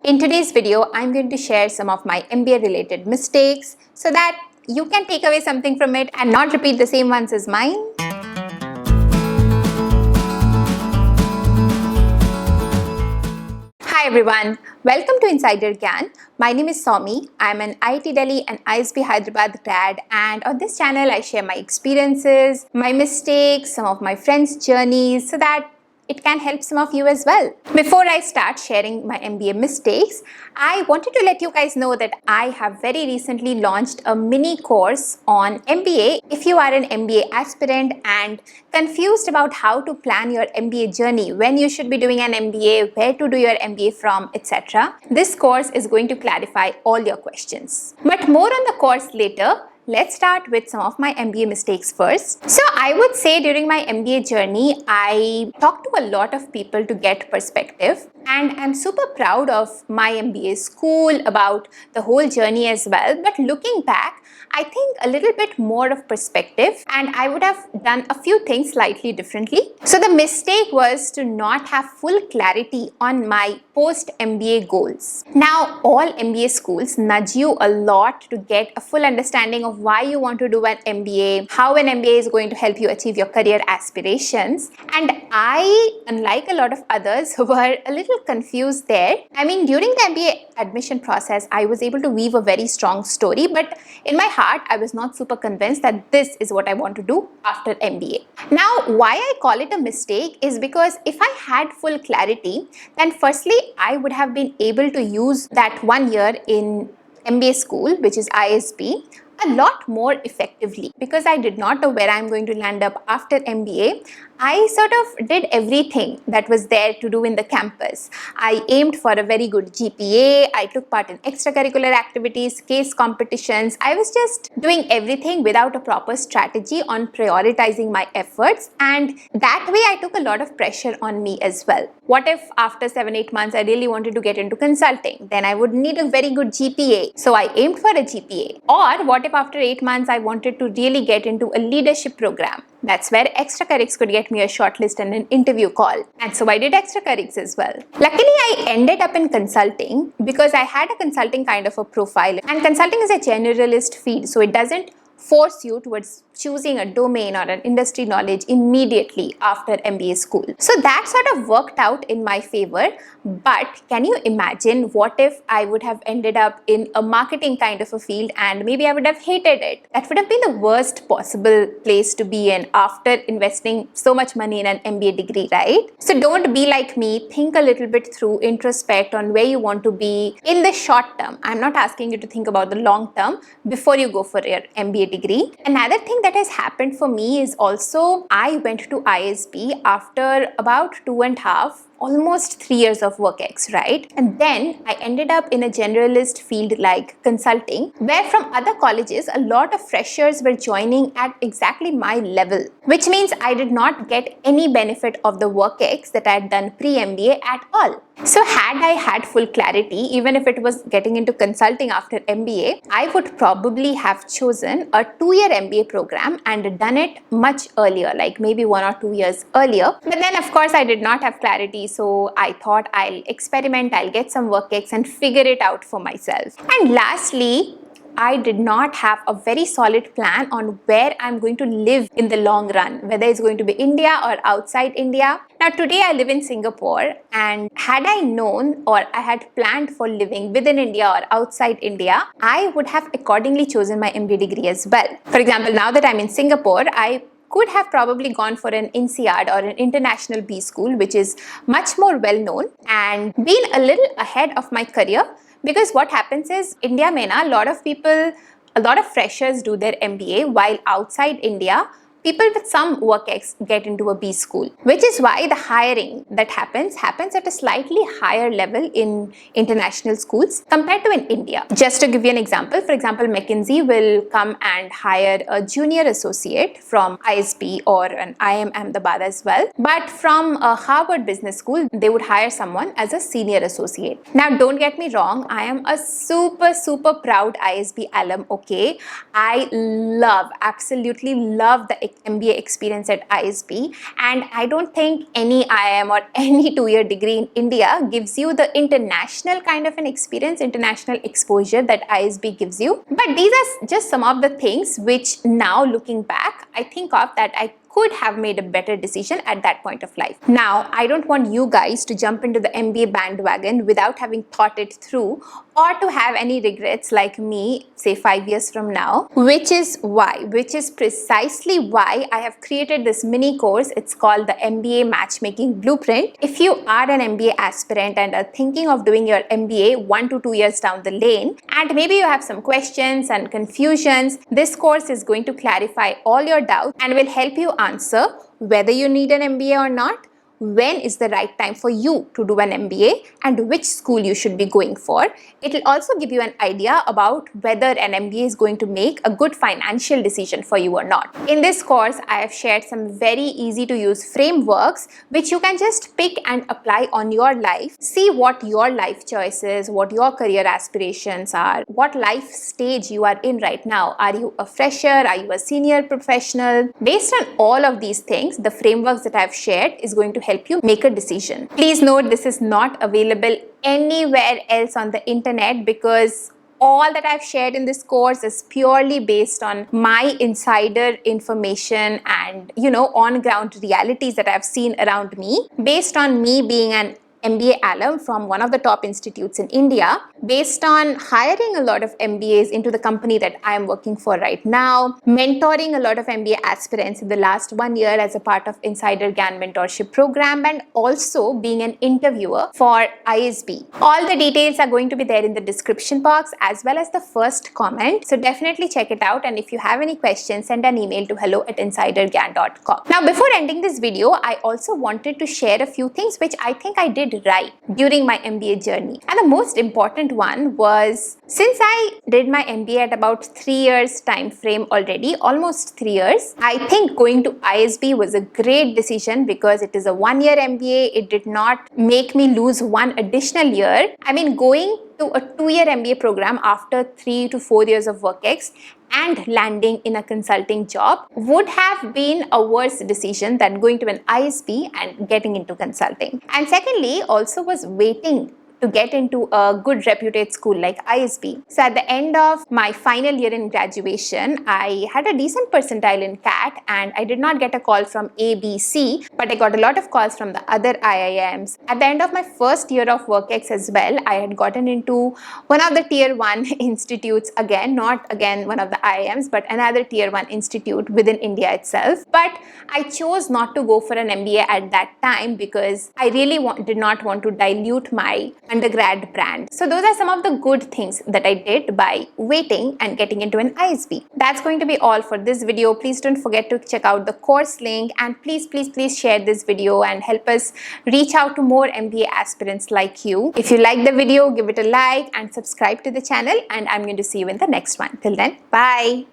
In today's video, I'm going to share some of my MBA related mistakes so that you can take away something from it and not repeat the same ones as mine. Hi everyone, welcome to Insider Gyan. My name is Soumi. I'm an IIT Delhi and ISB Hyderabad grad, and on this channel I share my experiences, my mistakes, some of my friends' journeys so that it can help some of you as well. Before I start sharing my MBA mistakes, I wanted to let you guys know that I have very recently launched a mini course on MBA. If you are an MBA aspirant and confused about how to plan your MBA journey, when you should be doing an MBA, where to do your MBA from, etc., this course is going to clarify all your questions. But more on the course later. Let's start with some of my MBA mistakes first. So I would say during my MBA journey, I talked to a lot of people to get perspective, and I'm super proud of my MBA school, about the whole journey as well. But looking back, I think a little bit more of perspective, and I would have done a few things slightly differently. So the mistake was to not have full clarity on my post-MBA goals. Now, all MBA schools nudge you a lot to get a full understanding of why you want to do an MBA, how an MBA is going to help you achieve your career aspirations. And I, unlike a lot of others, were a little confused there. I mean, during the MBA admission process, I was able to weave a very strong story, but in my heart, I was not super convinced that this is what I want to do after MBA. Now, why I call it a mistake is because if I had full clarity, then firstly, I would have been able to use that 1 year in MBA school, which is ISB, a lot more effectively. Because I did not know where I'm going to land up after MBA, I sort of did everything that was there to do in the campus. I aimed for a very good GPA, I took part in extracurricular activities, case competitions. I was just doing everything without a proper strategy on prioritizing my efforts, and that way I took a lot of pressure on me as well. What if after 7-8 months I really wanted to get into consulting? Then I would need a very good GPA. So I aimed for a GPA. Or what if after 8 months I wanted to really get into a leadership program? That's where extracurrics could get me a shortlist and an interview call. And so I did extracurrics as well. Luckily, I ended up in consulting because I had a consulting kind of a profile. And consulting is a generalist field, so it doesn't force you towards choosing a domain or an industry knowledge immediately after MBA school. So that sort of worked out in my favor. But can you imagine what if I would have ended up in a marketing kind of a field and maybe I would have hated it? That would have been the worst possible place to be in after investing so much money in an MBA degree, right? So don't be like me. Think a little bit through, introspect on where you want to be in the short term. I'm not asking you to think about the long term before you go for your MBA degree. Another thing that has happened for me is also I went to ISB after about 2.5, almost 3 years of WorkX, right? And then I ended up in a generalist field like consulting, where from other colleges, a lot of freshers were joining at exactly my level, which means I did not get any benefit of the WorkX that I had done pre-MBA at all. So had I had full clarity, even if it was getting into consulting after MBA, I would probably have chosen a 2-year MBA program and done it much earlier, like maybe 1 or 2 years earlier. But then of course I did not have clarity, so I thought I'll experiment, I'll get some WorkX and figure it out for myself. And lastly, I did not have a very solid plan on where I'm going to live in the long run, whether it's going to be India or outside India. Now today I live in Singapore, and had I known or I had planned for living within India or outside India, I would have accordingly chosen my MBA degree as well. For example, now that I'm in Singapore, I could have probably gone for an INSEAD or an international B school, which is much more well known, and been a little ahead of my career. Because what happens is, India mein na, a lot of freshers do their MBA, while outside India, people with some WorkX get into a B school, which is why the hiring that happens at a slightly higher level in international schools compared to in India. Just to give you an example, for example, McKinsey will come and hire a junior associate from ISB or an IIM Ahmedabad as well. But from a Harvard Business School, they would hire someone as a senior associate. Now, don't get me wrong, I am a super proud ISB alum, okay? I absolutely love the MBA experience at ISB, and I don't think any IIM or any 2-year degree in India gives you the international kind of an experience, international exposure that ISB gives you. But these are just some of the things which now looking back, I think of that I could have made a better decision at that point of life. Now, I don't want you guys to jump into the MBA bandwagon without having thought it through or to have any regrets like me, say 5 years from now, which is precisely why I have created this mini course. It's called the MBA Matchmaking Blueprint. If you are an MBA aspirant and are thinking of doing your MBA 1 to 2 years down the lane, and maybe you have some questions and confusions, this course is going to clarify all your doubts and will help you answer whether you need an MBA or not, when is the right time for you to do an MBA, and which school you should be going for. It will also give you an idea about whether an MBA is going to make a good financial decision for you or not. In this course, I have shared some very easy to use frameworks which you can just pick and apply on your life. See what your life choices, what your career aspirations are, what life stage you are in right now. Are you a fresher? Are you a senior professional? Based on all of these things, the frameworks that I have shared is going to help you make a decision. Please note, this is not available anywhere else on the internet because all that I've shared in this course is purely based on my insider information and, on-ground realities that I've seen around me, based on me being an MBA alum from one of the top institutes in India, based on hiring a lot of MBAs into the company that I am working for right now, mentoring a lot of MBA aspirants in the last 1 year as a part of Insider GAN mentorship program, and also being an interviewer for ISB. All the details are going to be there in the description box as well as the first comment. So definitely check it out, and if you have any questions, send an email to hello@insidergan.com. Now, before ending this video, I also wanted to share a few things which I think I did right during my MBA journey. And the most important one was, since I did my MBA at about 3 years time frame already, almost 3 years, I think going to ISB was a great decision because it is a 1-year MBA. It did not make me lose one additional year. I mean, going to a 2-year MBA program after 3 to 4 years of WorkX and landing in a consulting job would have been a worse decision than going to an ISB and getting into consulting. And secondly, also was waiting to get into a good reputed school like ISB. So at the end of my final year in graduation, I had a decent percentile in CAT and I did not get a call from ABC, but I got a lot of calls from the other IIMs. At the end of my first year of WorkX as well, I had gotten into one of the tier 1 institutes again, not again one of the IIMs, but another tier 1 institute within India itself. But I chose not to go for an MBA at that time because I really did not want to dilute my undergrad brand. So those are some of the good things that I did by waiting and getting into an ISB. That's going to be all for this video. Please don't forget to check out the course link, and please share this video and help us reach out to more MBA aspirants like you. If you like the video, give it a like and subscribe to the channel, and I'm going to see you in the next one. Till then, bye.